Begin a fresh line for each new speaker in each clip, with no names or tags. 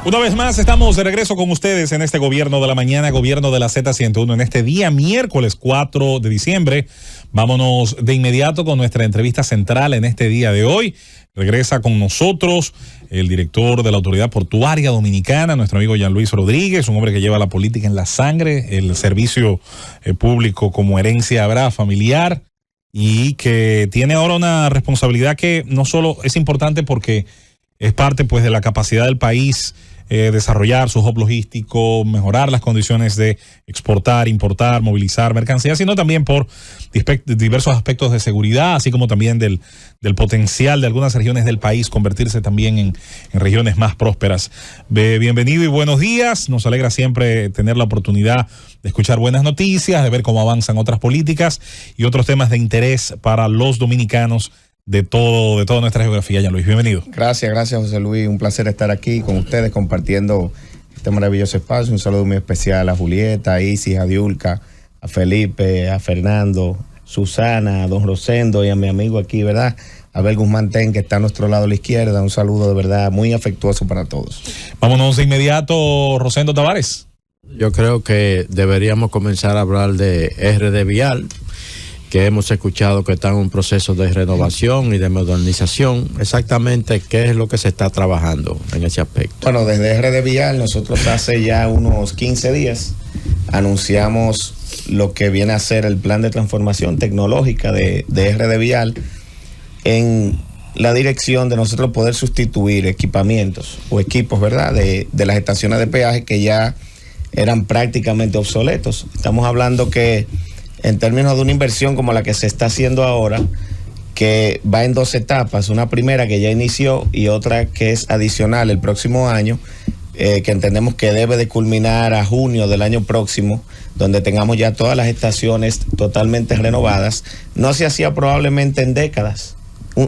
Una vez más estamos de regreso con ustedes en este Gobierno de la Mañana, Gobierno de la Z101, en este día miércoles 4 de diciembre. Vámonos de inmediato con nuestra entrevista central en este día de hoy. Regresa con nosotros el director de la Autoridad Portuaria Dominicana, nuestro amigo Jean Luis Rodríguez, un hombre que lleva la política en la sangre, el servicio público como herencia habrá familiar, y que tiene ahora una responsabilidad que no solo es importante porque es parte pues de la capacidad del país desarrollar su hub logístico, mejorar las condiciones de exportar, importar, movilizar mercancías, sino también por diversos aspectos de seguridad, así como también del potencial de algunas regiones del país convertirse también en regiones más prósperas. Bienvenido y buenos días. Nos alegra siempre tener la oportunidad de escuchar buenas noticias, de ver cómo avanzan otras políticas y otros temas de interés para los dominicanos de toda nuestra geografía. Jean Luis, bienvenido.
Gracias José Luis, un placer estar aquí con ustedes compartiendo este maravilloso espacio. Un saludo muy especial a Julieta, a Isis, a Diulca, a Felipe, a Fernando, Susana, a don Rosendo y a mi amigo aquí, ¿verdad? Abel Guzmán Ten, que está a nuestro lado a la izquierda. Un saludo de verdad muy afectuoso para todos.
Vámonos de inmediato, Rosendo Tavares.
Yo creo que deberíamos comenzar a hablar de RD Vial, que hemos escuchado que está en un proceso de renovación y de modernización. Exactamente, ¿qué es lo que se está trabajando en ese aspecto?
Bueno, desde RD Vial, nosotros hace ya unos 15 días anunciamos lo que viene a ser el plan de transformación tecnológica de RD Vial, en la dirección de nosotros poder sustituir equipamientos o equipos, ¿verdad?, de las estaciones de peaje que ya eran prácticamente obsoletos. Estamos hablando que en términos de una inversión como la que se está haciendo ahora, que va en dos etapas, una primera que ya inició y otra que es adicional el próximo año, que entendemos que debe de culminar a junio del año próximo, donde tengamos ya todas las estaciones totalmente renovadas. No se hacía probablemente en décadas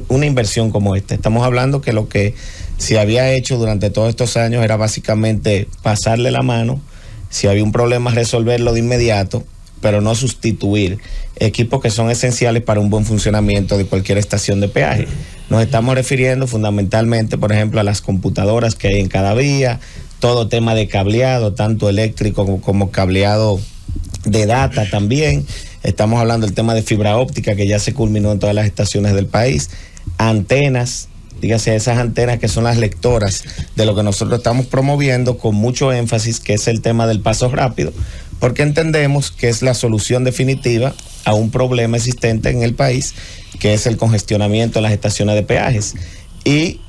una inversión como esta. Estamos hablando que lo que se había hecho durante todos estos años era básicamente pasarle la mano, si había un problema resolverlo de inmediato, pero no sustituir equipos que son esenciales para un buen funcionamiento de cualquier estación de peaje. Nos estamos refiriendo fundamentalmente, por ejemplo, a las computadoras que hay en cada vía, todo tema de cableado, tanto eléctrico como cableado de data también. Estamos hablando del tema de fibra óptica, que ya se culminó en todas las estaciones del país, antenas, dígase esas antenas que son las lectoras de lo que nosotros estamos promoviendo con mucho énfasis, que es el tema del paso rápido, porque entendemos que es la solución definitiva a un problema existente en el país, que es el congestionamiento en las estaciones de peajes. Y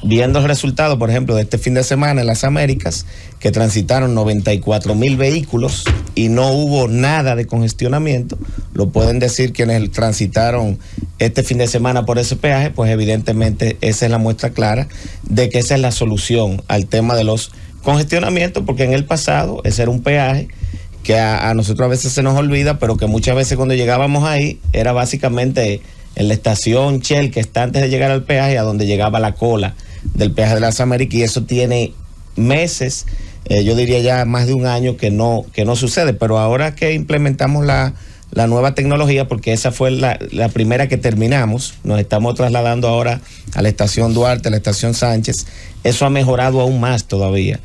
viendo el resultado, por ejemplo, de este fin de semana en las Américas, que transitaron 94,000 vehículos y no hubo nada de congestionamiento, lo pueden decir quienes transitaron este fin de semana por ese peaje, pues evidentemente esa es la muestra clara de que esa es la solución al tema de los congestionamientos, porque en el pasado ese era un peaje que a nosotros a veces se nos olvida, pero que muchas veces cuando llegábamos ahí era básicamente en la estación Shell, que está antes de llegar al peaje, a donde llegaba la cola del peaje de las Américas, y eso tiene meses, yo diría ya más de un año que no sucede. Pero ahora que implementamos la nueva tecnología, porque esa fue la primera que terminamos, nos estamos trasladando ahora a la estación Duarte, a la estación Sánchez, eso ha mejorado aún más todavía.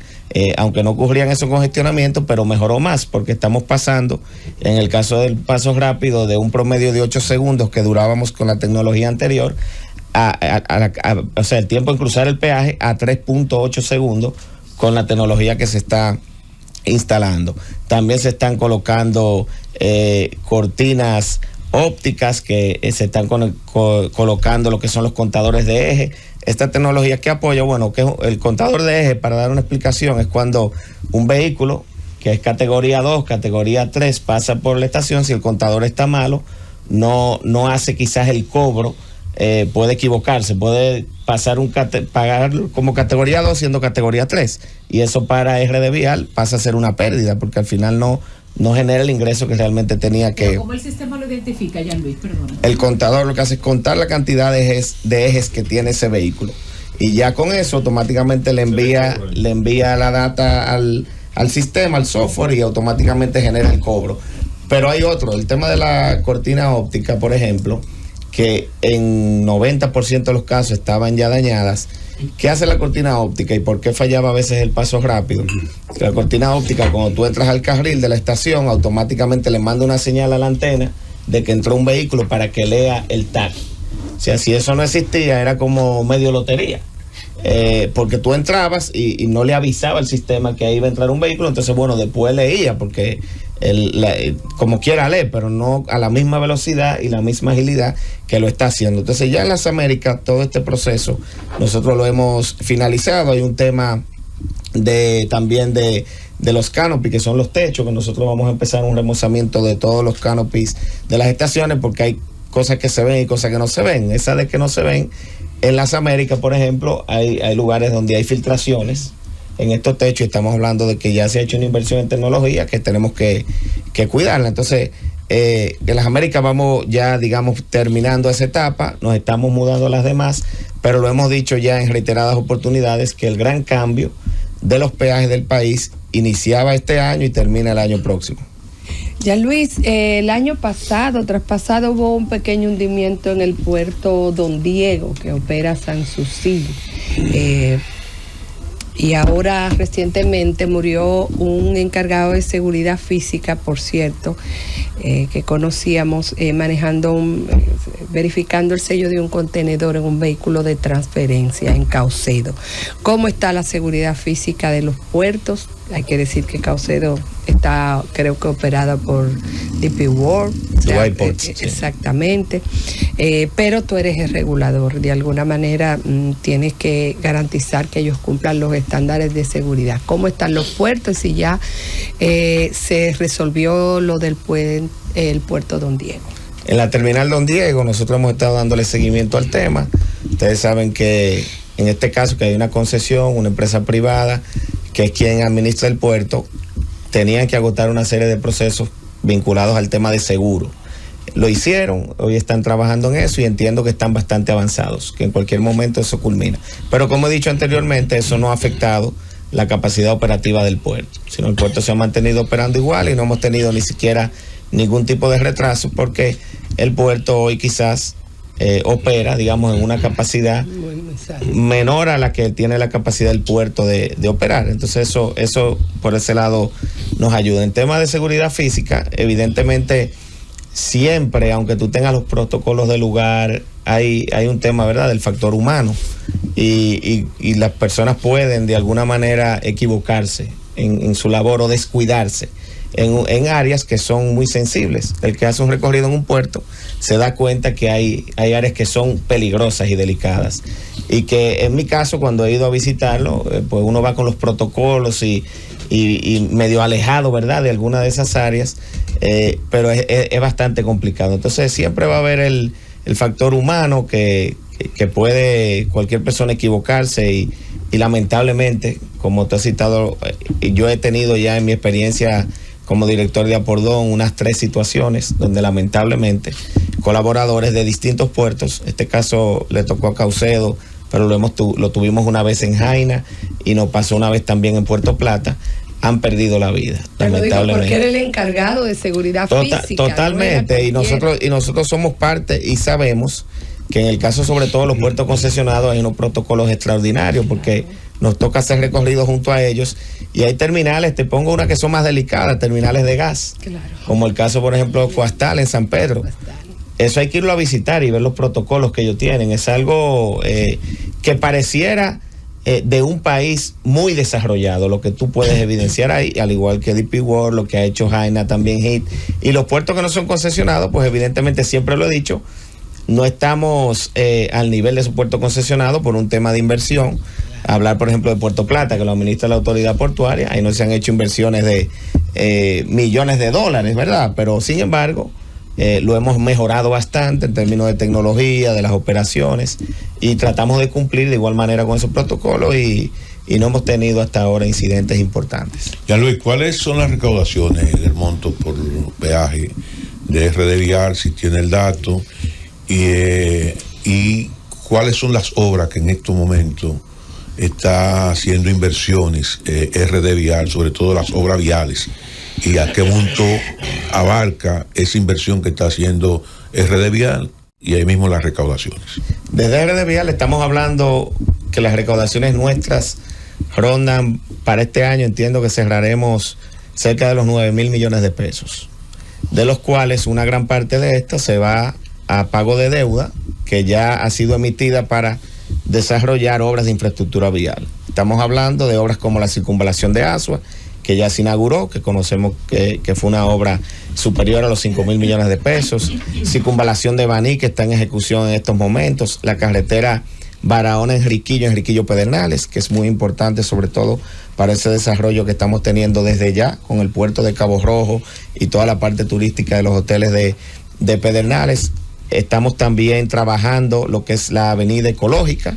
Aunque no ocurrían esos congestionamientos, pero mejoró más, porque estamos pasando, en el caso del paso rápido, de un promedio de 8 segundos que durábamos con la tecnología anterior, o sea, el tiempo en cruzar el peaje a 3.8 segundos con la tecnología que se está instalando. También se están colocando cortinas ópticas, que se están colocando lo que son los contadores de eje. Esta tecnología que apoya, bueno, que el contador de eje, para dar una explicación, es cuando un vehículo que es categoría 2, categoría 3, pasa por la estación. Si el contador está malo, no hace quizás el cobro, puede equivocarse, puede pagar como categoría 2 siendo categoría 3, y eso para RD Vial pasa a ser una pérdida, porque al final no genera el ingreso que realmente tenía que.
Pero ¿cómo el sistema lo identifica, Jean Luis? Perdón.
El contador lo que hace es contar la cantidad de ejes que tiene ese vehículo, y ya con eso automáticamente le envía la data al sistema, al software, y automáticamente genera el cobro. Pero hay otro, el tema de la cortina óptica, por ejemplo, que en 90% de los casos estaban ya dañadas. ¿Qué hace la cortina óptica y por qué fallaba a veces el paso rápido? La cortina óptica, cuando tú entras al carril de la estación, automáticamente le manda una señal a la antena de que entró un vehículo para que lea el tag. O sea, si eso no existía, era como medio lotería. Porque tú entrabas y no le avisaba el sistema que ahí iba a entrar un vehículo, entonces bueno, después leía, porque como quiera lee, pero no a la misma velocidad y la misma agilidad que lo está haciendo. Entonces ya en las Américas todo este proceso nosotros lo hemos finalizado. Hay un tema también de los canopies, que son los techos, que nosotros vamos a empezar un remozamiento de todos los canopies de las estaciones, porque hay cosas que se ven y cosas que no se ven. Esa de que no se ven, en las Américas, por ejemplo, hay lugares donde hay filtraciones en estos techos, y estamos hablando de que ya se ha hecho una inversión en tecnología que tenemos que cuidarla. Entonces, en las Américas vamos ya, digamos, terminando esa etapa, nos estamos mudando a las demás, pero lo hemos dicho ya en reiteradas oportunidades que el gran cambio de los peajes del país iniciaba este año y termina el año próximo.
Ya Luis, el año pasado, traspasado, hubo un pequeño hundimiento en el puerto Don Diego, que opera Sanssouci. Y ahora recientemente murió un encargado de seguridad física, por cierto, que conocíamos, verificando el sello de un contenedor en un vehículo de transferencia en Caucedo. ¿Cómo está la seguridad física de los puertos? Hay que decir que Caucedo está, creo que operada por DP World. Exactamente. Pero tú eres el regulador. De alguna manera tienes que garantizar que ellos cumplan los estándares de seguridad. ¿Cómo están los puertos? Si ya se resolvió lo del el puerto Don Diego.
En la terminal Don Diego nosotros hemos estado dándole seguimiento al tema. Ustedes saben que en este caso que hay una concesión, una empresa privada que es quien administra el puerto, tenían que agotar una serie de procesos vinculados al tema de seguro. Lo hicieron, hoy están trabajando en eso y entiendo que están bastante avanzados, que en cualquier momento eso culmina. Pero como he dicho anteriormente, eso no ha afectado la capacidad operativa del puerto, sino el puerto se ha mantenido operando igual y no hemos tenido ni siquiera ningún tipo de retraso, porque el puerto hoy quizás opera, digamos, en una capacidad menor a la que tiene la capacidad del puerto de operar. Entonces eso por ese lado nos ayuda. En temas de seguridad física, evidentemente siempre, aunque tú tengas los protocolos del lugar, hay un tema, ¿verdad?, del factor humano, y las personas pueden de alguna manera equivocarse en su labor o descuidarse en áreas que son muy sensibles. El que hace un recorrido en un puerto se da cuenta que hay áreas que son peligrosas y delicadas, y que en mi caso, cuando he ido a visitarlo, pues uno va con los protocolos y medio alejado, ¿verdad?, de alguna de esas áreas, pero es bastante complicado. Entonces siempre va a haber el factor humano que puede cualquier persona equivocarse, y lamentablemente, como te has citado, yo he tenido ya en mi experiencia como director de Apordón unas 3 situaciones donde lamentablemente colaboradores de distintos puertos, este caso le tocó a Caucedo, pero lo tuvimos una vez en Jaina y nos pasó una vez también en Puerto Plata, han perdido la vida, lamentablemente.
Porque era el encargado de seguridad física.
Totalmente, no, y nosotros somos parte y sabemos que en el caso sobre todo de los puertos concesionados hay unos protocolos extraordinarios, porque nos toca hacer recorridos junto a ellos, y hay terminales, te pongo una que son más delicadas, terminales de gas, claro, como el caso por ejemplo de Coastal en San Pedro. Eso hay que irlo a visitar y ver los protocolos que ellos tienen. Es algo que pareciera de un país muy desarrollado, lo que tú puedes evidenciar ahí, al igual que DP World, lo que ha hecho Jaina, también HIT, y los puertos que no son concesionados, pues evidentemente, siempre lo he dicho, no estamos al nivel de su puerto concesionado por un tema de inversión. Hablar, por ejemplo, de Puerto Plata, que lo administra la autoridad portuaria, ahí no se han hecho inversiones de millones de dólares, ¿verdad? Pero sin embargo, lo hemos mejorado bastante en términos de tecnología, de las operaciones, y tratamos de cumplir de igual manera con esos protocolos, y no hemos tenido hasta ahora incidentes importantes.
Ya Luis, ¿cuáles son las recaudaciones del monto por peaje de RD Vial, si tiene el dato, y cuáles son las obras que en estos momentos está haciendo inversiones RD Vial, sobre todo las obras viales, y a qué monto abarca esa inversión que está haciendo RD Vial? y ahí mismo las recaudaciones.
Desde RD Vial estamos hablando que las recaudaciones nuestras rondan para este año, entiendo que cerraremos cerca de los 9,000 millones de pesos, de los cuales una gran parte de esta se va a pago de deuda que ya ha sido emitida para desarrollar obras de infraestructura vial. Estamos hablando de obras como la circunvalación de Asua, que ya se inauguró, que conocemos que fue una obra superior a los 5,000 millones de pesos, circunvalación de Baní, que está en ejecución en estos momentos, la carretera Barahona-Enriquillo Pedernales, que es muy importante sobre todo para ese desarrollo que estamos teniendo desde ya con el puerto de Cabo Rojo y toda la parte turística de los hoteles de Pedernales. Estamos también trabajando lo que es la avenida ecológica,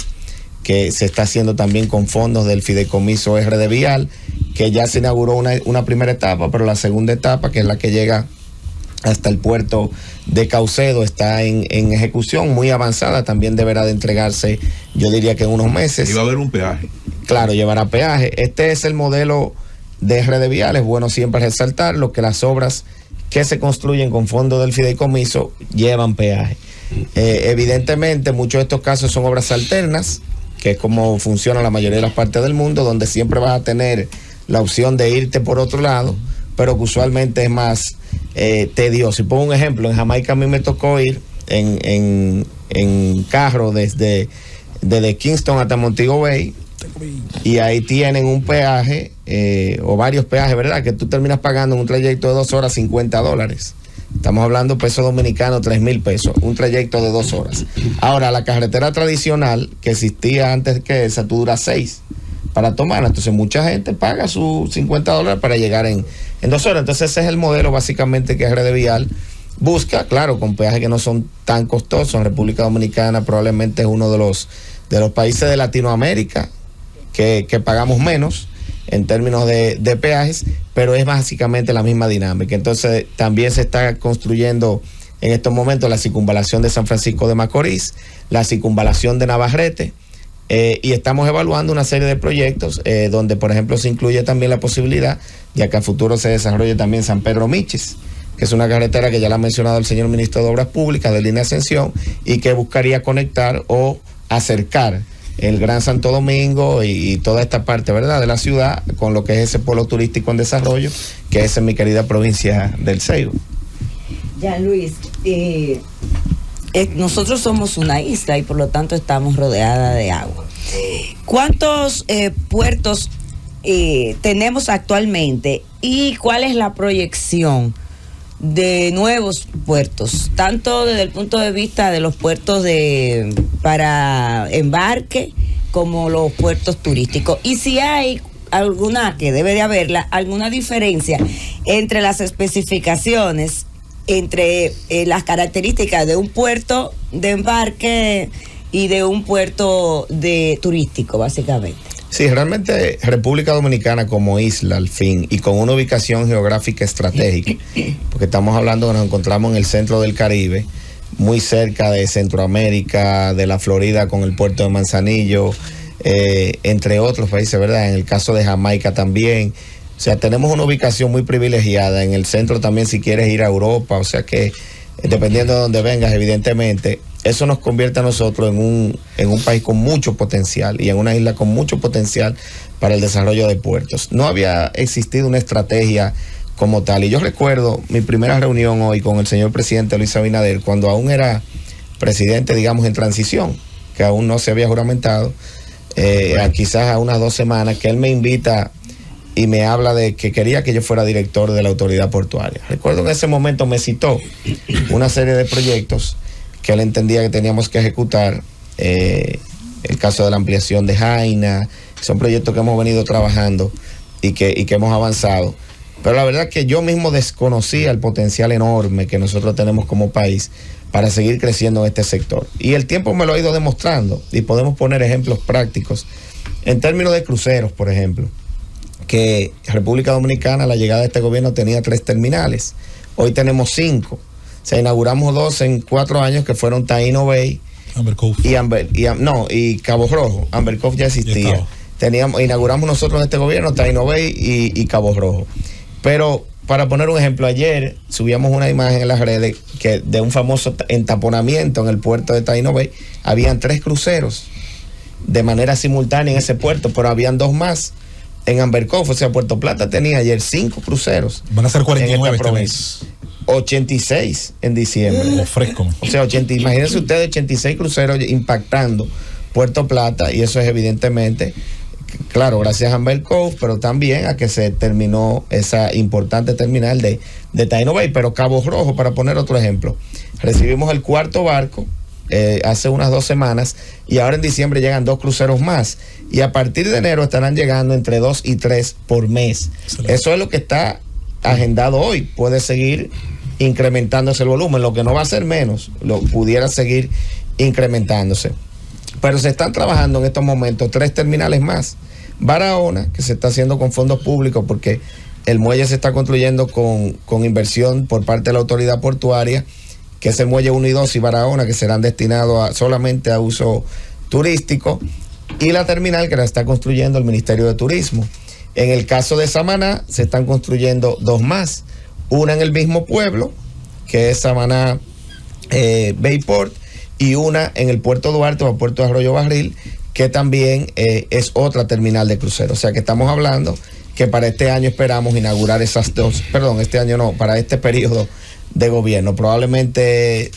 que se está haciendo también con fondos del fideicomiso RD Vial, que ya se inauguró una primera etapa, pero la segunda etapa, que es la que llega hasta el puerto de Caucedo, está en ejecución muy avanzada, también deberá de entregarse, yo diría que en unos meses.
Y va a haber un peaje.
Claro, llevará peaje. Este es el modelo de RD Vial, es bueno siempre resaltar lo que las obras que se construyen con fondos del fideicomiso llevan peaje. Evidentemente, muchos de estos casos son obras alternas, que es como funciona la mayoría de las partes del mundo, donde siempre vas a tener la opción de irte por otro lado, pero que usualmente es más tedioso. Y pongo un ejemplo, en Jamaica a mí me tocó ir en carro desde Kingston hasta Montego Bay, y ahí tienen un peaje o varios peajes, ¿verdad? Que tú terminas pagando en un trayecto de 2 horas $50. Estamos hablando peso dominicano, 3,000 pesos, un trayecto de 2 horas. Ahora, la carretera tradicional que existía antes que esa, tú duras 6 para tomarla. Entonces, mucha gente paga sus $50 para llegar en 2 horas. Entonces, ese es el modelo básicamente que RD Vial busca, claro, con peajes que no son tan costosos. En República Dominicana probablemente es uno de los países de Latinoamérica que pagamos menos en términos de peajes, pero es básicamente la misma dinámica. Entonces también se está construyendo en estos momentos la circunvalación de San Francisco de Macorís, la circunvalación de Navarrete, y estamos evaluando una serie de proyectos donde, por ejemplo, se incluye también la posibilidad, ya que a futuro se desarrolle también San Pedro Michis, que es una carretera que ya la ha mencionado el señor ministro de Obras Públicas, de línea Ascensión, y que buscaría conectar o acercar el Gran Santo Domingo y toda esta parte, ¿verdad?, de la ciudad con lo que es ese polo turístico en desarrollo, que es en mi querida provincia del Ceibo.
Ya, Luis, nosotros somos una isla y por lo tanto estamos rodeada de agua. ¿Cuántos puertos tenemos actualmente y cuál es la proyección de nuevos puertos, tanto desde el punto de vista de los puertos para embarque como los puertos turísticos? Y si hay alguna, que debe de haberla, alguna diferencia entre las especificaciones, entre las características de un puerto de embarque y de un puerto turístico, básicamente.
Sí, realmente República Dominicana como isla al fin y con una ubicación geográfica estratégica, porque estamos hablando que nos encontramos en el centro del Caribe, muy cerca de Centroamérica, de la Florida con el puerto de Manzanillo, entre otros países, ¿verdad? En el caso de Jamaica también. O sea, tenemos una ubicación muy privilegiada. En el centro también, si quieres ir a Europa, o sea que dependiendo de dónde vengas, evidentemente, eso nos convierte a nosotros en un país con mucho potencial y en una isla con mucho potencial para el desarrollo de puertos. No había existido una estrategia como tal. Y yo recuerdo mi primera reunión hoy con el señor presidente Luis Abinader, cuando aún era presidente, digamos, en transición, que aún no se había juramentado, quizás a unas 2 semanas, que él me invita y me habla de que quería que yo fuera director de la autoridad portuaria. Recuerdo en ese momento me citó una serie de proyectos que él entendía que teníamos que ejecutar, el caso de la ampliación de Jaina, son proyectos que hemos venido trabajando y que hemos avanzado. Pero la verdad que yo mismo desconocía el potencial enorme que nosotros tenemos como país para seguir creciendo en este sector. Y el tiempo me lo ha ido demostrando y podemos poner ejemplos prácticos. En términos de cruceros, por ejemplo, que República Dominicana, a la llegada de este gobierno, tenía 3 terminales. Hoy tenemos 5. O sea, inauguramos 2 en 4 años, que fueron Taino Bay
Amber Cove.
y Cabo Rojo. Amber Cove ya existía. Inauguramos nosotros en este gobierno Taino Bay y Cabo Rojo. Pero para poner un ejemplo, ayer subíamos una imagen en las redes que de un famoso entaponamiento en el puerto de Taino Bay. Habían 3 cruceros de manera simultánea en ese puerto, pero habían 2 más en Amber Cove. O sea, Puerto Plata tenía ayer 5 cruceros.
Van a ser 49 este
mes.
mes.
86 en diciembre.
Fresco.
O sea, imagínense ustedes 86 cruceros impactando Puerto Plata, y eso es evidentemente, claro, gracias a Amber Cove, pero también a que se terminó esa importante terminal de Taino Bay. Pero Cabo Rojo, para poner otro ejemplo, recibimos el 4º barco hace unas 2 semanas, y ahora en diciembre llegan 2 cruceros más, y a partir de enero estarán llegando entre 2 y 3 por mes. Excelente. Eso es lo que está agendado hoy. Puede seguir incrementándose el volumen, lo que no va a ser menos, lo pudiera seguir incrementándose. Pero se están trabajando en estos momentos 3 terminales más. Barahona, que se está haciendo con fondos públicos porque el muelle se está construyendo con inversión por parte de la autoridad portuaria, que es el muelle 1 y 2 y Barahona, que serán destinados solamente a uso turístico, y la terminal que la está construyendo el Ministerio de Turismo. En el caso de Samaná se están construyendo 2 más, una en el mismo pueblo, que es Samaná Bayport, y una en el Puerto Duarte o Puerto de Arroyo Barril, que también es otra terminal de cruceros. O sea que estamos hablando que para este año esperamos inaugurar esas 2, este año no, para este periodo de gobierno, probablemente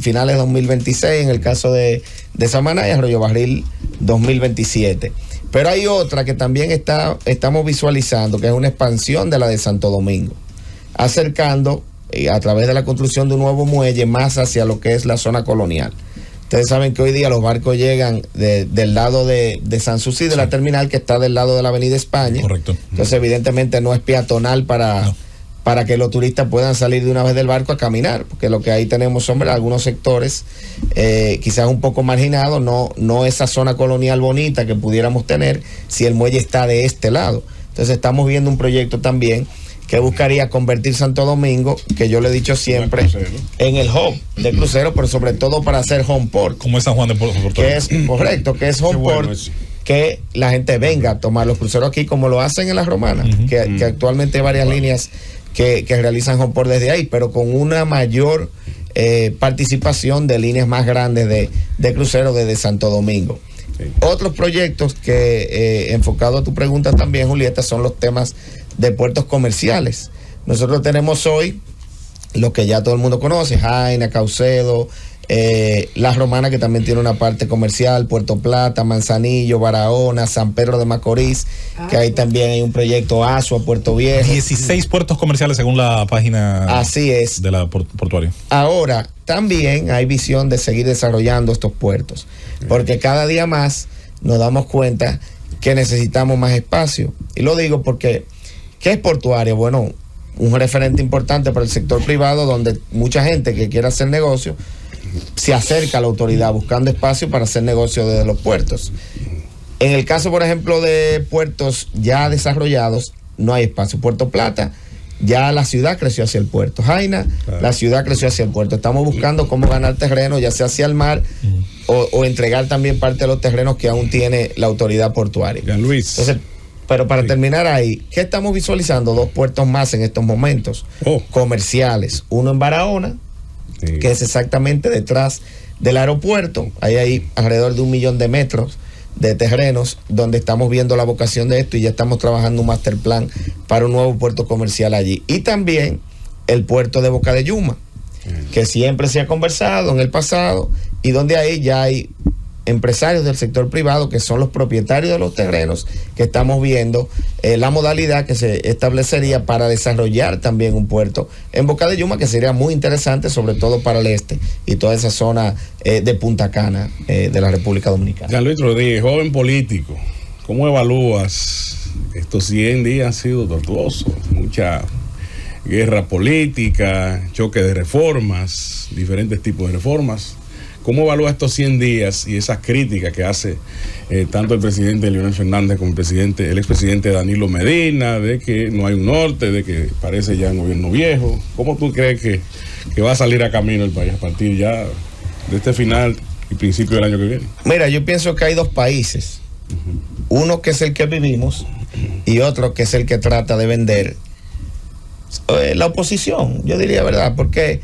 finales de 2026 en el caso de Samaná, y Arroyo Barril 2027. Pero hay otra que también estamos visualizando, que es una expansión de la de Santo Domingo, acercando a través de la construcción de un nuevo muelle más hacia lo que es la zona colonial. Ustedes saben que hoy día los barcos llegan del lado de Sanssouci, de la terminal, que está del lado de la Avenida España.
Correcto.
Entonces evidentemente no es peatonal para que los turistas puedan salir de una vez del barco a caminar, porque lo que ahí tenemos son algunos sectores quizás un poco marginados, no esa zona colonial bonita que pudiéramos tener si el muelle está de este lado. Entonces estamos viendo un proyecto también que buscaría convertir Santo Domingo, que yo le he dicho siempre, en el hub de crucero, pero sobre todo para hacer home port.
Como es San Juan de Puerto Rico.
Que es correcto, que es home port, que la gente venga a tomar los cruceros aquí, como lo hacen en la Romana, que actualmente hay varias líneas que realizan home port desde ahí, pero con una mayor participación de líneas más grandes de cruceros desde Santo Domingo. Sí. Otros proyectos que, enfocado a tu pregunta también, Julieta, son los temas de puertos comerciales. Nosotros tenemos hoy lo que ya todo el mundo conoce, Jaina, Caucedo, La Romana, que también tiene una parte comercial, Puerto Plata, Manzanillo, Barahona, San Pedro de Macorís, que ahí también hay un proyecto Asua, Puerto Viejo.
16 puertos comerciales según la página.
Así es.
De la portuaria.
Ahora, también hay visión de seguir desarrollando estos puertos, porque cada día más nos damos cuenta que necesitamos más espacio. Y lo digo porque, ¿qué es portuaria? Bueno, un referente importante para el sector privado, donde mucha gente que quiere hacer negocio se acerca a la autoridad buscando espacio para hacer negocio desde los puertos. En el caso, por ejemplo, de puertos ya desarrollados, no hay espacio. Puerto Plata, ya la ciudad creció hacia el puerto. Jaina, la ciudad creció hacia el puerto. Estamos buscando cómo ganar terreno, ya sea hacia el mar o entregar también parte de los terrenos que aún tiene la autoridad portuaria.
Jean Luis.
Entonces, pero para terminar ahí, ¿qué estamos visualizando? 2 puertos más en estos momentos, comerciales. Uno en Barahona, que es exactamente detrás del aeropuerto. Ahí hay alrededor de 1 millón de metros de terrenos donde estamos viendo la vocación de esto, y ya estamos trabajando un master plan para un nuevo puerto comercial allí. Y también el puerto de Boca de Yuma, que siempre se ha conversado en el pasado, y donde ahí ya hay empresarios del sector privado que son los propietarios de los terrenos, que estamos viendo la modalidad que se establecería para desarrollar también un puerto en Boca de Yuma, que sería muy interesante, sobre todo para el este y toda esa zona de Punta Cana de la República Dominicana.
Jean Luis Rodríguez, joven político, ¿cómo evalúas estos 100 días? Han sido tortuosos, mucha guerra política, choque de reformas, diferentes tipos de reformas. ¿Cómo evalúa estos 100 días y esas críticas que hace tanto el presidente Leonel Fernández como el expresidente Danilo Medina, de que no hay un norte, de que parece ya un gobierno viejo? ¿Cómo tú crees que va a salir a camino el país a partir ya de este final y principio del año que viene?
Mira, yo pienso que hay 2 países. Uno que es el que vivimos y otro que es el que trata de vender la oposición, yo diría, ¿verdad? Porque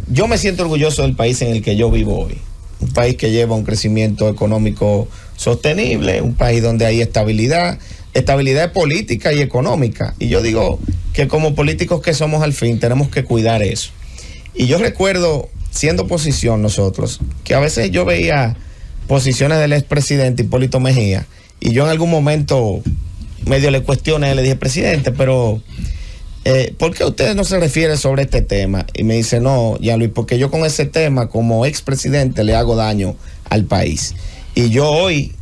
yo me siento orgulloso del país en el que yo vivo hoy. Un país que lleva un crecimiento económico sostenible, un país donde hay estabilidad política y económica. Y yo digo que como políticos que somos al fin, tenemos que cuidar eso. Y yo recuerdo, siendo oposición nosotros, que a veces yo veía posiciones del expresidente Hipólito Mejía, y yo en algún momento medio le cuestioné, le dije, presidente, pero ¿por qué usted no se refiere sobre este tema? Y me dice, no, Jean-Louis, porque yo con ese tema como expresidente le hago daño al país. Y yo hoy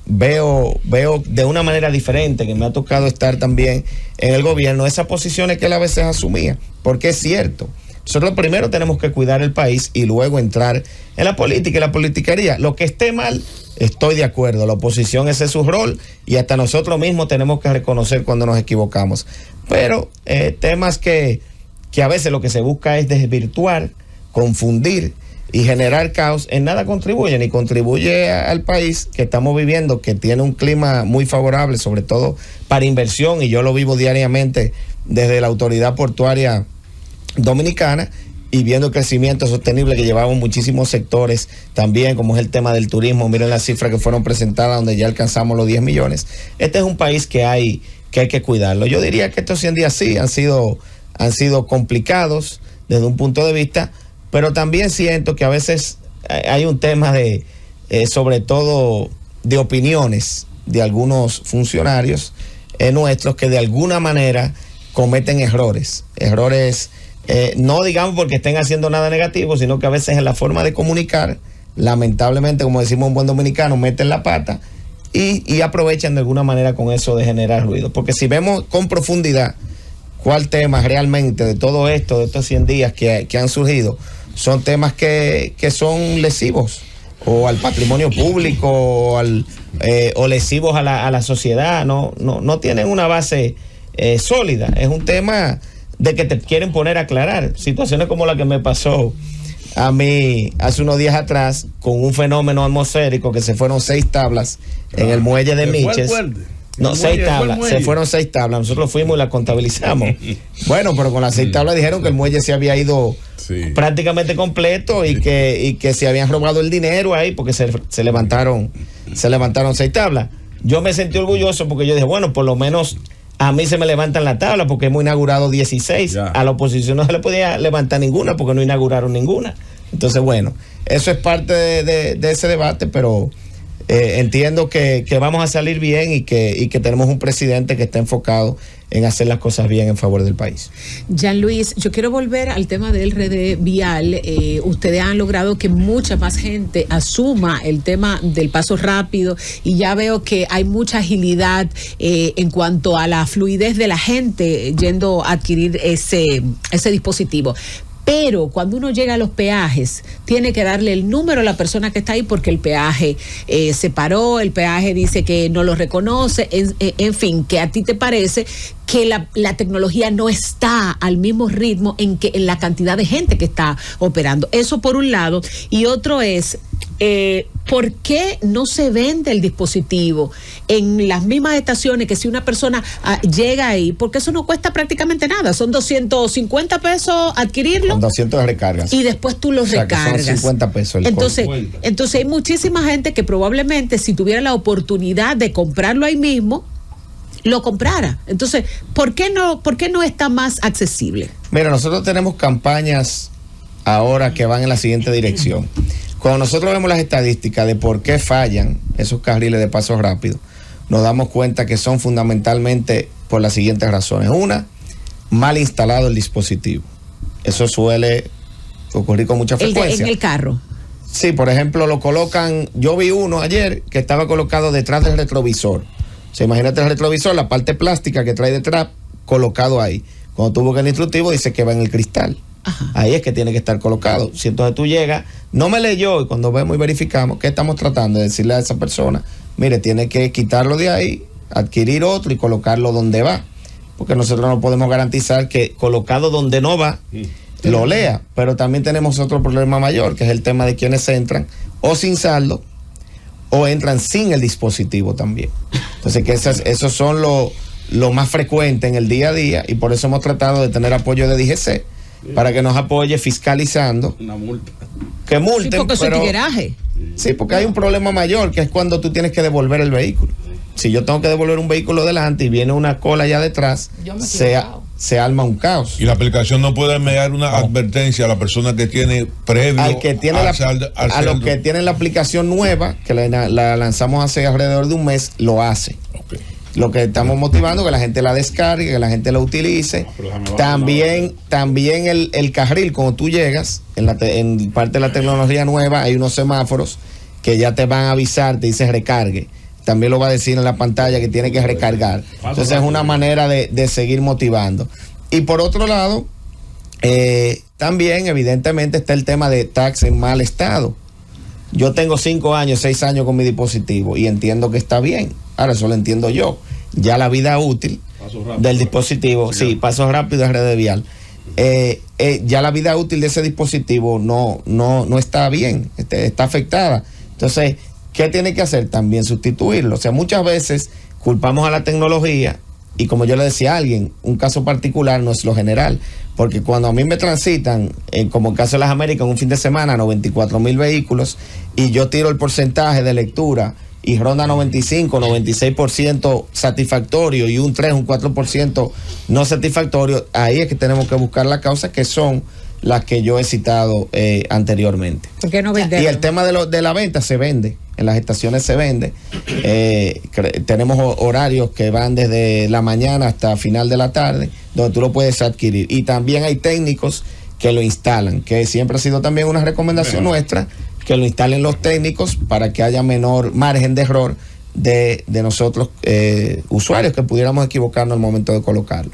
veo de una manera diferente, que me ha tocado estar también en el gobierno, esas posiciones que él a veces asumía, porque es cierto. Nosotros primero tenemos que cuidar el país y luego entrar en la política y la politiquería. Lo que esté mal, estoy de acuerdo. La oposición, ese es su rol, y hasta nosotros mismos tenemos que reconocer cuando nos equivocamos. Pero temas que a veces lo que se busca es desvirtuar, confundir y generar caos, en nada contribuye, ni contribuye al país que estamos viviendo, que tiene un clima muy favorable, sobre todo para inversión, y yo lo vivo diariamente desde la autoridad portuaria dominicana, y viendo el crecimiento sostenible que llevamos muchísimos sectores también, como es el tema del turismo. Miren las cifras que fueron presentadas, donde ya alcanzamos los 10 millones. Este es un país que hay que cuidarlo. Yo diría que estos 100 días sí han sido complicados desde un punto de vista, pero también siento que a veces hay un tema de, sobre todo, de opiniones de algunos funcionarios nuestros que de alguna manera cometen errores, no digamos porque estén haciendo nada negativo, sino que a veces en la forma de comunicar, lamentablemente, como decimos un buen dominicano, meten la pata y aprovechan de alguna manera con eso de generar ruido. Porque si vemos con profundidad cuál tema realmente de todo esto, de estos 100 días que han surgido, son temas que son lesivos o al patrimonio público o lesivos a la sociedad, no tienen una base sólida. Es un tema de que te quieren poner a aclarar situaciones como la que me pasó a mí hace unos días atrás, con un fenómeno atmosférico que se fueron 6 tablas en el muelle de Miches. No, 6 tablas, se fueron 6 tablas. Nosotros fuimos y las contabilizamos. Bueno, pero con las 6 tablas dijeron que el muelle se había ido prácticamente completo y que se habían robado el dinero ahí, porque se levantaron 6 tablas. Yo me sentí orgulloso porque yo dije, bueno, por lo menos a mí se me levantan la tabla, porque hemos inaugurado 16. Ya. A la oposición no se le podía levantar ninguna porque no inauguraron ninguna. Entonces, bueno, eso es parte de ese debate, pero entiendo que vamos a salir bien y que tenemos un presidente que está enfocado en hacer las cosas bien en favor del país.
Jean-Louis, yo quiero volver al tema del RD vial. Ustedes han logrado que mucha más gente asuma el tema del paso rápido, y ya veo que hay mucha agilidad en cuanto a la fluidez de la gente yendo a adquirir ese dispositivo. Pero cuando uno llega a los peajes, tiene que darle el número a la persona que está ahí, porque el peaje se paró, el peaje dice que no lo reconoce, en fin, que a ti te parece que la tecnología no está al mismo ritmo en la cantidad de gente que está operando. Eso por un lado. Y otro es, ¿por qué no se vende el dispositivo en las mismas estaciones, que si una persona llega ahí? Porque eso no cuesta prácticamente nada, son 250 pesos adquirirlo.
Con 200 de recargas.
Y después tú lo recargas.
Son 50 pesos.
Entonces hay muchísima gente que probablemente, si tuviera la oportunidad de comprarlo ahí mismo, lo comprara. Entonces, ¿por qué no está más accesible?
Mira, nosotros tenemos campañas ahora que van en la siguiente dirección. Cuando nosotros vemos las estadísticas de por qué fallan esos carriles de paso rápido, nos damos cuenta que son fundamentalmente por las siguientes razones. Una, mal instalado el dispositivo. Eso suele ocurrir con mucha frecuencia.
En el carro.
Sí, por ejemplo, lo colocan. Yo vi uno ayer que estaba colocado detrás del retrovisor. O sea, imagínate el retrovisor, la parte plástica que trae detrás, colocado ahí. Cuando tú buscas el instructivo, dice que va en el cristal. Ajá. Ahí es que tiene que estar colocado. Si entonces tú llegas, no me leyó, y cuando vemos y verificamos, ¿qué estamos tratando de decirle a esa persona? Mire, tiene que quitarlo de ahí, adquirir otro y colocarlo donde va. Porque nosotros no podemos garantizar que colocado donde no va, lo lea. Pero también tenemos otro problema mayor, que es el tema de quienes entran o sin saldo o entran sin el dispositivo también. Entonces, que esos son lo más frecuente en el día a día, y por eso hemos tratado de tener apoyo de DGC para que nos apoye fiscalizando.
Una multa.
Que multen,
Sí, porque eso es
pero
tigueraje.
sí, porque hay un problema mayor, que es cuando tú tienes que devolver el vehículo. Si yo tengo que devolver un vehículo delante y viene una cola allá detrás, se arma un caos.
Y la aplicación no puede enviar una advertencia a la persona que tiene previo
Al que tiene a los que tienen la aplicación nueva, que la lanzamos hace alrededor de un mes, lo hace.
Okay.
Lo que estamos motivando, que la gente la descargue, que la gente la utilice. También el carril, cuando tú llegas, en parte de la tecnología nueva, hay unos semáforos que ya te van a avisar, te dice recargue. También lo va a decir en la pantalla que tiene que recargar. Entonces es una manera de seguir motivando. Y por otro lado, también evidentemente está el tema de tax en mal estado. Yo tengo 5 años, 6 años con mi dispositivo y entiendo que está bien. Ahora eso lo entiendo yo. Ya la vida útil del dispositivo, sí, paso rápido es red vial. Ya la vida útil de ese dispositivo no está bien, está afectada. Entonces, ¿qué tiene que hacer? También sustituirlo. O sea, muchas veces culpamos a la tecnología y, como yo le decía a alguien, un caso particular no es lo general. Porque cuando a mí me transitan, como el caso de las Américas, en un fin de semana, 94,000 vehículos, y yo tiro el porcentaje de lectura y ronda 95, 96% satisfactorio y un 3, un 4% no satisfactorio, ahí es que tenemos que buscar las causas, que son las que yo he citado anteriormente.
¿Por qué no venderlo?
Y el tema de la venta se vende, en las estaciones se vende. Tenemos horarios que van desde la mañana hasta final de la tarde, donde tú lo puedes adquirir. Y también hay técnicos que lo instalan, que siempre ha sido también una recomendación nuestra, que lo instalen los técnicos para que haya menor margen de error de nosotros usuarios, que pudiéramos equivocarnos al momento de colocarlo.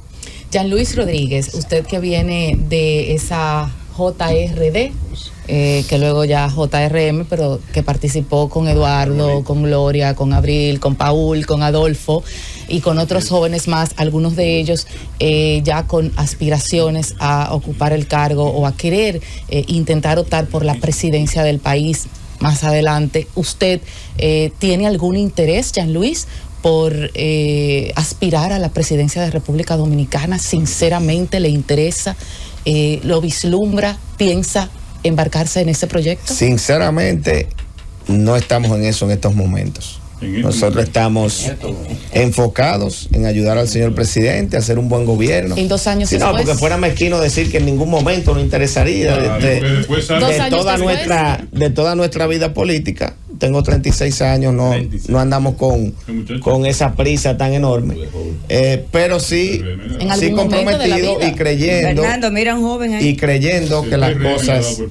Jean Luis Rodríguez, usted que viene de esa JRD, que luego ya JRM, pero que participó con Eduardo, con Gloria, con Abril, con Paul, con Adolfo y con otros jóvenes más, algunos de ellos ya con aspiraciones a ocupar el cargo o a querer intentar optar por la presidencia del país más adelante. ¿Usted tiene algún interés, Jean Luis, por aspirar a la presidencia de República Dominicana? ¿Sinceramente le interesa? ¿Lo vislumbra? ¿Piensa embarcarse en ese proyecto?
Sinceramente, no estamos en eso en estos momentos. Nosotros estamos enfocados en ayudar al señor presidente a hacer un buen gobierno.
¿En 2 años
después? No, porque fuera mezquino decir que en ningún momento nos interesaría de toda nuestra vida política. Tengo 36 años, no andamos con esa prisa tan enorme. Pero sí comprometido y creyendo.
Fernando, mira un joven ahí.
Y creyendo que las cosas.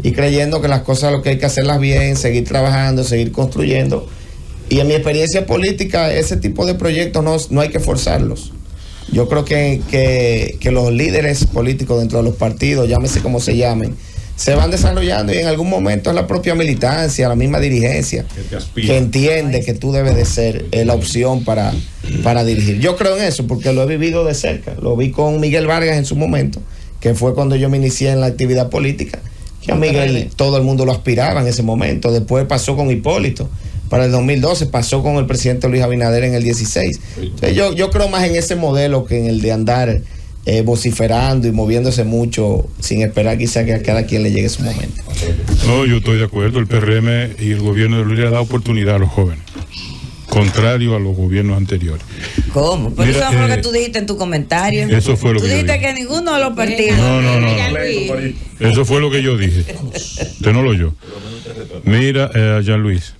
Y creyendo que las cosas lo que hay que hacerlas bien, seguir trabajando, seguir construyendo. Y en mi experiencia política, ese tipo de proyectos no hay que forzarlos. Yo creo que los líderes políticos dentro de los partidos, llámese como se llamen, se van desarrollando, y en algún momento es la propia militancia, la misma dirigencia, que entiende que tú debes de ser la opción para dirigir. Yo creo en eso porque lo he vivido de cerca. Lo vi con Miguel Vargas en su momento, que fue cuando yo me inicié en la actividad política, que a Miguel todo el mundo lo aspiraba en ese momento. Después pasó con Hipólito para el 2012, pasó con el presidente Luis Abinader en el 16. Entonces, yo creo más en ese modelo que en el de andar vociferando y moviéndose mucho sin esperar quizá que a cada quien le llegue su momento.
No, yo estoy de acuerdo. El PRM y el gobierno de Luis le ha dado oportunidad a los jóvenes, contrario a los gobiernos anteriores.
¿Cómo? Pero eso fue lo que tú dijiste en tu comentario.
Eso fue lo que yo dije.
Tú dijiste que ninguno de los partidos.
No. Eso fue lo que yo dije. Usted no lo oyó. Mira, Jean Luis,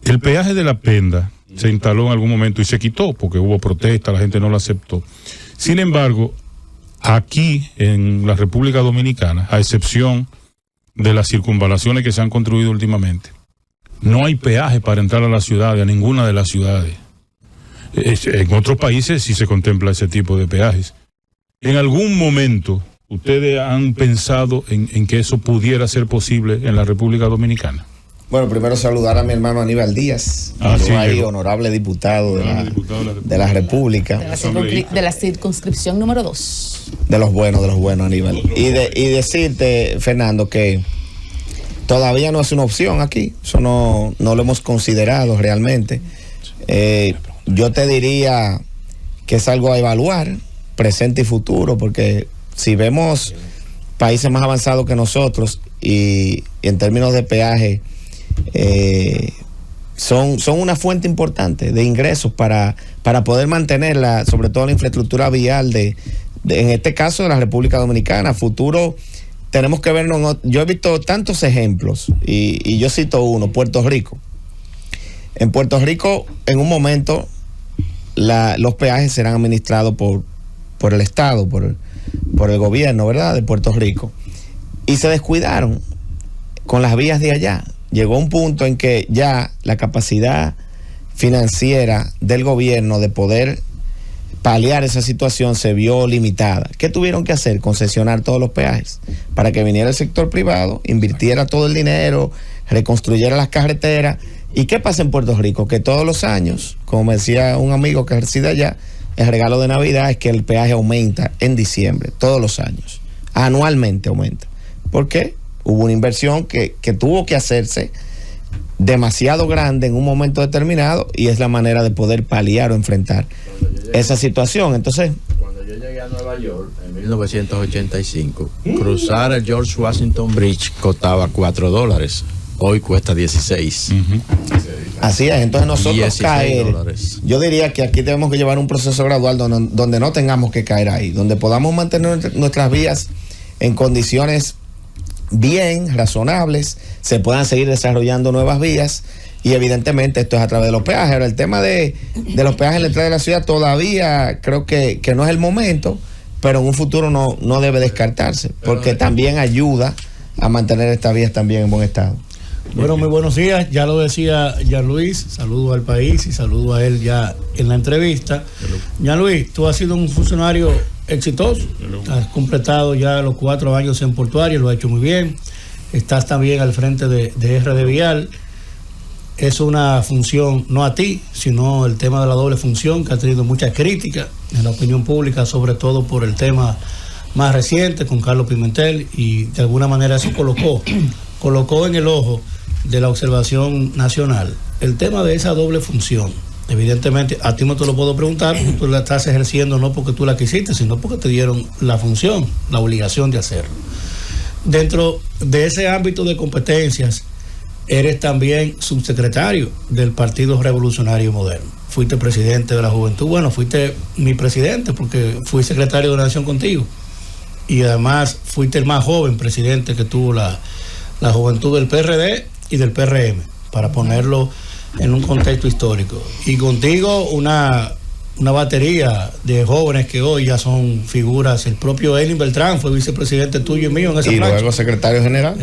el peaje de la Penda se instaló en algún momento y se quitó porque hubo protesta, la gente no lo aceptó. Sin embargo, aquí en la República Dominicana, a excepción de las circunvalaciones que se han construido últimamente, no hay peaje para entrar a la ciudad, a ninguna de las ciudades. En otros países sí se contempla ese tipo de peajes. ¿En algún momento ustedes han pensado en que eso pudiera ser posible en la República Dominicana?
Bueno, primero saludar a mi hermano Aníbal Díaz, honorable diputado de la República.
De la circunscripción número 2.
De los buenos, Aníbal. Y decirte, Fernando, que todavía no es una opción aquí. Eso no lo hemos considerado realmente. yo te diría que es algo a evaluar, presente y futuro, porque si vemos países más avanzados que nosotros y en términos de peaje, son una fuente importante de ingresos para poder mantener sobre todo la infraestructura vial en este caso de la República Dominicana. Futuro tenemos que vernos. Yo he visto tantos ejemplos y yo cito uno, Puerto Rico. En Puerto Rico, en un momento, los peajes serán administrados por el Estado, por el gobierno, ¿verdad?, de Puerto Rico. Y se descuidaron con las vías de allá. Llegó un punto en que ya la capacidad financiera del gobierno de poder paliar esa situación se vio limitada. ¿Qué tuvieron que hacer? Concesionar todos los peajes para que viniera el sector privado, invirtiera todo el dinero, reconstruyera las carreteras. ¿Y qué pasa en Puerto Rico? Que todos los años, como me decía un amigo que reside allá, el regalo de Navidad es que el peaje aumenta en diciembre, todos los años, anualmente aumenta. ¿Por qué? Hubo una inversión que tuvo que hacerse demasiado grande en un momento determinado y es la manera de poder paliar o enfrentar esa situación. Entonces,
cuando yo llegué a Nueva York en 1985, cruzar el George Washington Bridge costaba $4. Hoy cuesta 16.
Así es, entonces nosotros caer,
$16.
yo diría que aquí tenemos que llevar un proceso gradual donde no tengamos que caer ahí, donde podamos mantener nuestras vías en condiciones bien, razonables, se puedan seguir desarrollando nuevas vías y evidentemente esto es a través de los peajes. Ahora, el tema de los peajes en la entrada de la ciudad todavía creo que no es el momento, pero en un futuro no debe descartarse, porque también ayuda a mantener estas vías también en buen estado.
Bueno, muy buenos días, ya lo decía Jean Luis, saludo al país y saludo a él ya en la entrevista. Jean Luis, tú has sido un funcionario exitoso, has completado ya los 4 años en Portuario, lo has hecho muy bien, estás también al frente de RD Vial. Es una función, no a ti, sino el tema de la doble función que ha tenido mucha crítica en la opinión pública, sobre todo por el tema más reciente con Carlos Pimentel, y de alguna manera eso colocó en el ojo de la observación nacional el tema de esa doble función. Evidentemente, a ti no te lo puedo preguntar porque tú la estás ejerciendo no porque tú la quisiste, sino porque te dieron la función, la obligación de hacerlo. Dentro de ese ámbito de competencias, eres también subsecretario del Partido Revolucionario Moderno. Fuiste presidente de la Juventud, bueno, fuiste mi presidente porque fui secretario de una nación contigo. Y además fuiste el más joven presidente que tuvo la juventud del PRD y del PRM, para ponerlo en un contexto histórico. Y contigo una batería de jóvenes que hoy ya son figuras. El propio Elin Beltrán fue vicepresidente tuyo y mío en esa
y
plancha.
Luego secretario general.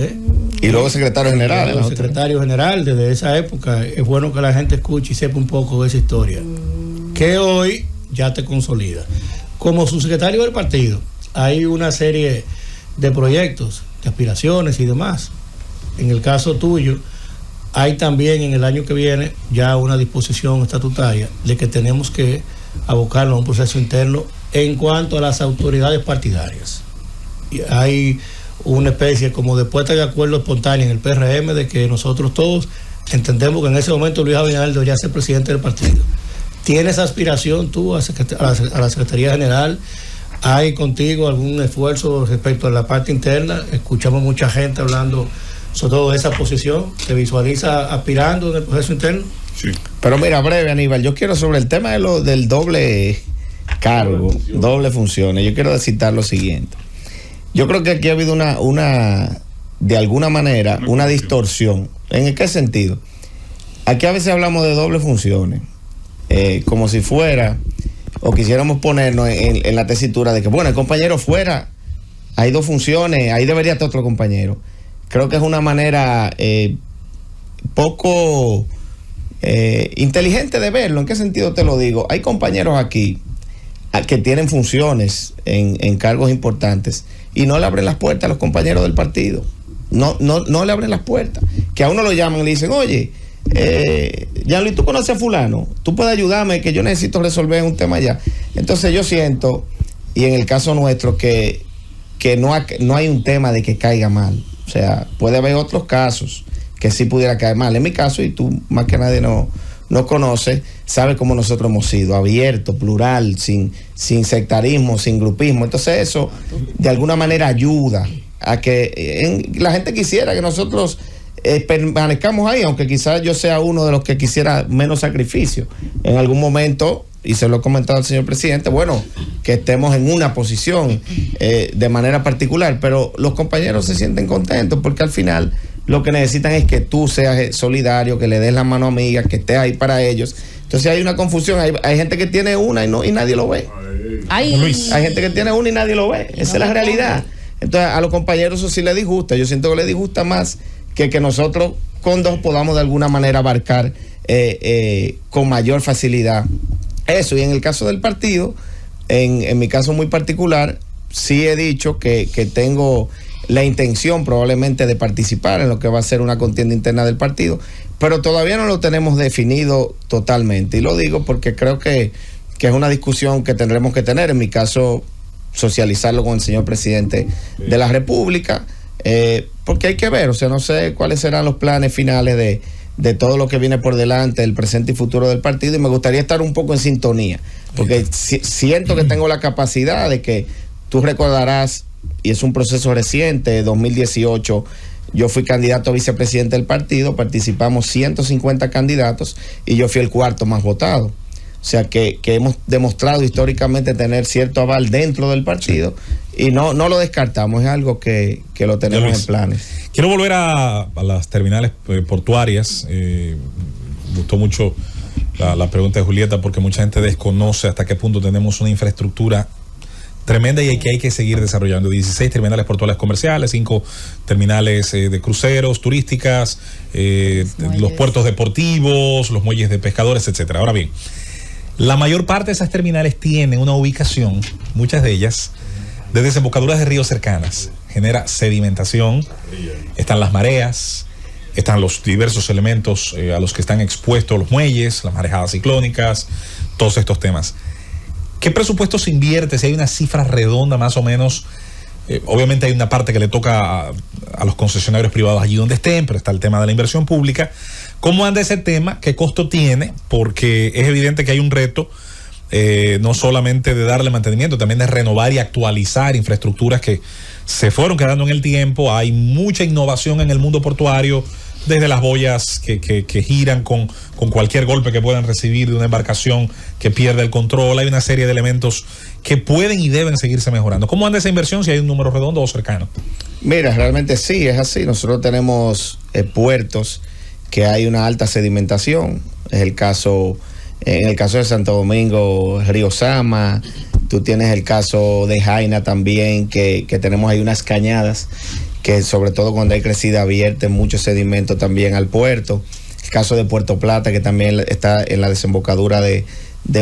Y luego secretario general.
Luego secretario general desde esa época. Es bueno que la gente escuche y sepa un poco de esa historia, que hoy ya te consolida. Como subsecretario del partido, hay una serie de proyectos, de aspiraciones y demás. En el caso tuyo, hay también en el año que viene ya una disposición estatutaria de que tenemos que abocarnos a un proceso interno en cuanto a las autoridades partidarias. Y hay una especie como de puesta de acuerdo espontánea en el PRM de que nosotros todos entendemos que en ese momento Luis Abinader debería ser presidente del partido. ¿Tienes aspiración tú a la Secretaría General? ¿Hay contigo algún esfuerzo respecto a la parte interna? Escuchamos mucha gente hablando sobre todo esa posición. ¿Te visualiza aspirando en el proceso interno?
Sí.
Pero mira, breve, Aníbal, yo quiero sobre el tema del doble cargo, doble funciones, yo quiero citar lo siguiente. Yo creo que aquí ha habido de alguna manera, una distorsión. ¿En qué sentido? Aquí a veces hablamos de doble funciones, como si fuera, o quisiéramos ponernos en la tesitura de que, bueno, el compañero fuera, hay 2 funciones, ahí debería estar otro compañero. Creo que es una manera poco inteligente de verlo. ¿En qué sentido te lo digo? Hay compañeros aquí que tienen funciones en cargos importantes y no le abren las puertas a los compañeros del partido. No le abren las puertas. Que a uno lo llaman y le dicen, oye, Jean Luis, ¿tú conoces a fulano? ¿Tú puedes ayudarme? Que yo necesito resolver un tema allá. Entonces yo siento, y en el caso nuestro, que no hay un tema de que caiga mal. O sea, puede haber otros casos que sí pudiera caer mal. En mi caso, y tú más que nadie nos conoce, sabe cómo nosotros hemos sido, abierto, plural, sin sectarismo, sin grupismo. Entonces eso de alguna manera ayuda a que la gente quisiera que nosotros permanezcamos ahí, aunque quizás yo sea uno de los que quisiera menos sacrificio en algún momento, y se lo he comentado al señor presidente, bueno, que estemos en una posición de manera particular, pero los compañeros se sienten contentos porque al final lo que necesitan es que tú seas solidario, que le des la mano amiga, que estés ahí para ellos. Entonces hay una confusión, hay gente que tiene una y nadie lo ve. Hay gente que tiene una y nadie lo ve, esa es la realidad. Entonces a los compañeros eso sí les disgusta, yo siento que les disgusta más que nosotros con dos podamos de alguna manera abarcar con mayor facilidad eso. Y en el caso del partido, en mi caso muy particular, sí he dicho que tengo la intención probablemente de participar en lo que va a ser una contienda interna del partido, pero todavía no lo tenemos definido totalmente, y lo digo porque creo que es una discusión que tendremos que tener, en mi caso socializarlo con el señor presidente de la República, porque hay que ver, o sea, no sé cuáles serán los planes finales de todo lo que viene por delante, el presente y futuro del partido, y me gustaría estar un poco en sintonía, porque siento que tengo la capacidad de que tú recordarás, y es un proceso reciente, 2018, yo fui candidato a vicepresidente del partido, participamos 150 candidatos y yo fui el cuarto más votado. O sea que hemos demostrado históricamente tener cierto aval dentro del partido y no lo descartamos, es algo que lo tenemos en planes.
Quiero volver a las terminales portuarias. Me gustó mucho la pregunta de Julieta porque mucha gente desconoce hasta qué punto tenemos una infraestructura tremenda y que hay que seguir desarrollando. 16 terminales portuarias comerciales, 5 terminales de cruceros, turísticas, los puertos deportivos, los muelles de pescadores, etcétera. Ahora bien, la mayor parte de esas terminales tienen una ubicación, muchas de ellas, de desembocaduras de ríos cercanas. Genera sedimentación, están las mareas, están los diversos elementos a los que están expuestos los muelles, las marejadas ciclónicas, todos estos temas. ¿Qué presupuesto se invierte? Si hay una cifra redonda más o menos, obviamente hay una parte que le toca a los concesionarios privados allí donde estén, pero está el tema de la inversión pública. ¿Cómo anda ese tema? ¿Qué costo tiene? Porque es evidente que hay un reto, no solamente de darle mantenimiento, también de renovar y actualizar infraestructuras que se fueron quedando en el tiempo. Hay mucha innovación en el mundo portuario, desde las boyas que giran con cualquier golpe que puedan recibir de una embarcación que pierde el control. Hay una serie de elementos que pueden y deben seguirse mejorando. ¿Cómo anda esa inversión si hay un número redondo o cercano?
Mira, realmente sí, es así. Nosotros tenemos puertos que hay una alta sedimentación. Es el caso, en el caso de Santo Domingo, Río Sama. Tú tienes el caso de Jaina también, que tenemos ahí unas cañadas que sobre todo cuando hay crecida vierte mucho sedimento también al puerto. El caso de Puerto Plata, que también está en la desembocadura de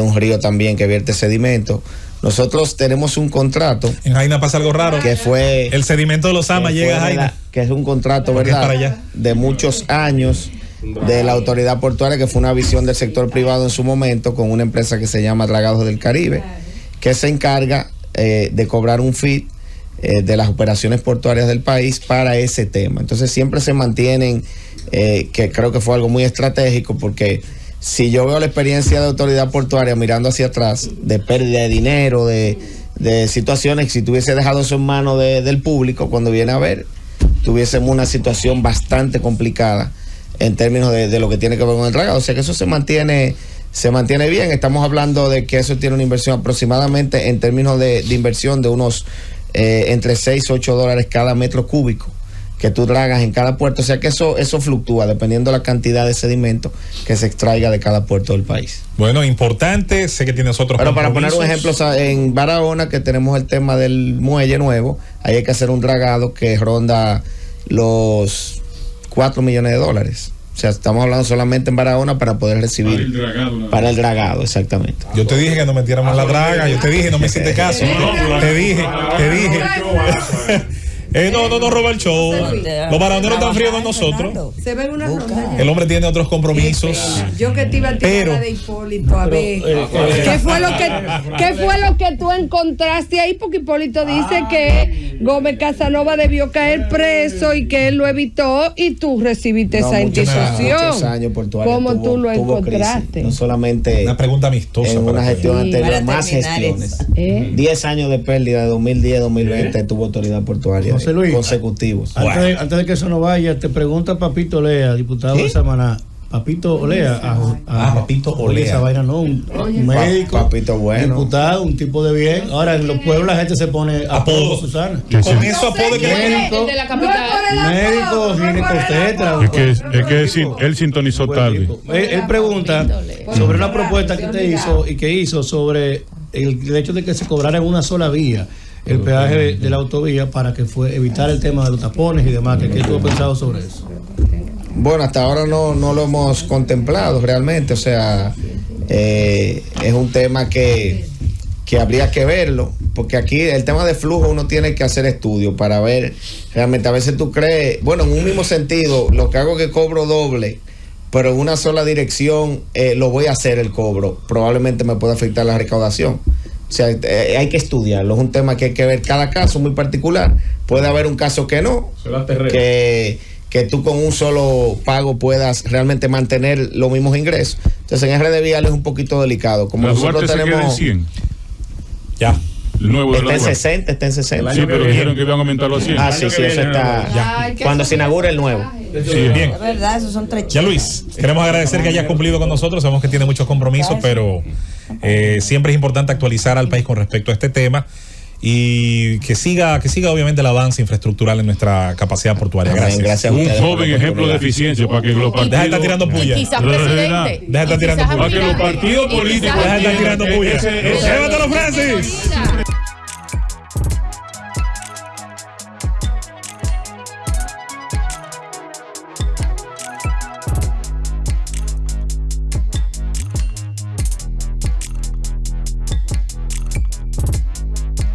un río también que vierte sedimento. Nosotros tenemos un contrato.
En Jaina pasa algo raro.
Que fue...
El sedimento de los Sama llega a Jaina.
Que es un contrato, ¿verdad? De muchos años de la autoridad portuaria, que fue una visión del sector privado en su momento, con una empresa que se llama Dragados del Caribe, que se encarga de cobrar un fee de las operaciones portuarias del país para ese tema. Entonces siempre se mantienen, que creo que fue algo muy estratégico, porque si yo veo la experiencia de autoridad portuaria mirando hacia atrás, de pérdida de dinero, de situaciones, si tuviese dejado eso en manos del público, cuando viene a ver, tuviésemos una situación bastante complicada en términos de lo que tiene que ver con el dragado. O sea que eso se mantiene bien. Estamos hablando de que eso tiene una inversión aproximadamente, en términos de inversión, de unos entre 6 y 8 dólares cada metro cúbico que tú dragas en cada puerto. O sea que eso fluctúa dependiendo de la cantidad de sedimento que se extraiga de cada puerto del país.
Bueno, importante, sé que tienes otros.
Pero para poner un ejemplo, o sea, en Barahona, que tenemos el tema del muelle nuevo, ahí hay que hacer un dragado que ronda los 4 millones de dólares. O sea, estamos hablando solamente en Barahona para poder recibir. Para el dragado, exactamente.
Yo te dije que no metiéramos la draga, yo te dije, no me hiciste caso. Te dije. No roba el show. Los maradoneros están fríos con nosotros.
Se ven una ronda.
El hombre tiene otros compromisos.
Yo que te iba a tirar de Hipólito, a ver. ¿Qué fue lo que tú encontraste ahí? Porque Hipólito dice que Gómez Casanova debió caer preso y que él lo evitó y tú recibiste esa institución.
Muchos años
¿Cómo tú lo encontraste?
Crisis, no solamente
una pregunta amistosa.
En una gestión anterior, más
gestiones.
10 años de pérdida, de 2010 a 2020 tuvo autoridad portuaria consecutivos.
Antes de que eso no vaya, te pregunta Papito Olea, diputado de Samaná. Papito Olea,
Papito Olea.
Esa vaina no, un médico,
Papito bueno,
diputado, un tipo de bien. Ahora en los pueblos la gente se pone apodo, Susana.
Con eso apodo que
médico,
de la capital.
Médico, ginecobstetra.
Es que él sintonizó tarde.
Él pregunta sobre una propuesta que te hizo y que hizo sobre el hecho de que se cobrara en una sola vía el peaje de la autovía para que evitar el tema de los tapones y demás. ¿Qué tú has pensado sobre eso?
Bueno, hasta ahora no lo hemos contemplado realmente, o sea, es un tema que habría que verlo, porque aquí el tema de flujo uno tiene que hacer estudios para ver realmente, a veces tú crees, bueno, en un mismo sentido, lo que hago es que cobro doble, pero en una sola dirección lo voy a hacer el cobro, probablemente me pueda afectar la recaudación. O sea, hay que estudiarlo, es un tema que hay que ver cada caso muy particular. Puede haber un caso que no, que tú con un solo pago puedas realmente mantener los mismos ingresos. Entonces en RD Vial es un poquito delicado. Como nosotros tenemos...
Ya.
El nuevo
está en 60, está en 60.
Sí, pero dijeron que iban a aumentarlo a 100.
Sí, eso está... Ya. Cuando se inaugure el nuevo.
Sí, bien.
Es verdad, esos son 3
Ya, Luis, queremos agradecer que hayas cumplido con nosotros. Sabemos que tiene muchos compromisos, pero siempre es importante actualizar al país con respecto a este tema y que siga obviamente el avance infraestructural en nuestra capacidad portuaria. Gracias.
Un joven ejemplo de eficiencia para que los partidos...
Deja de estar tirando puya.
Quizás presidente.
Deja de estar tirando puya.
Para que los partidos políticos...
Deja de estar tirando puya. ¡Llévatelo, Francis!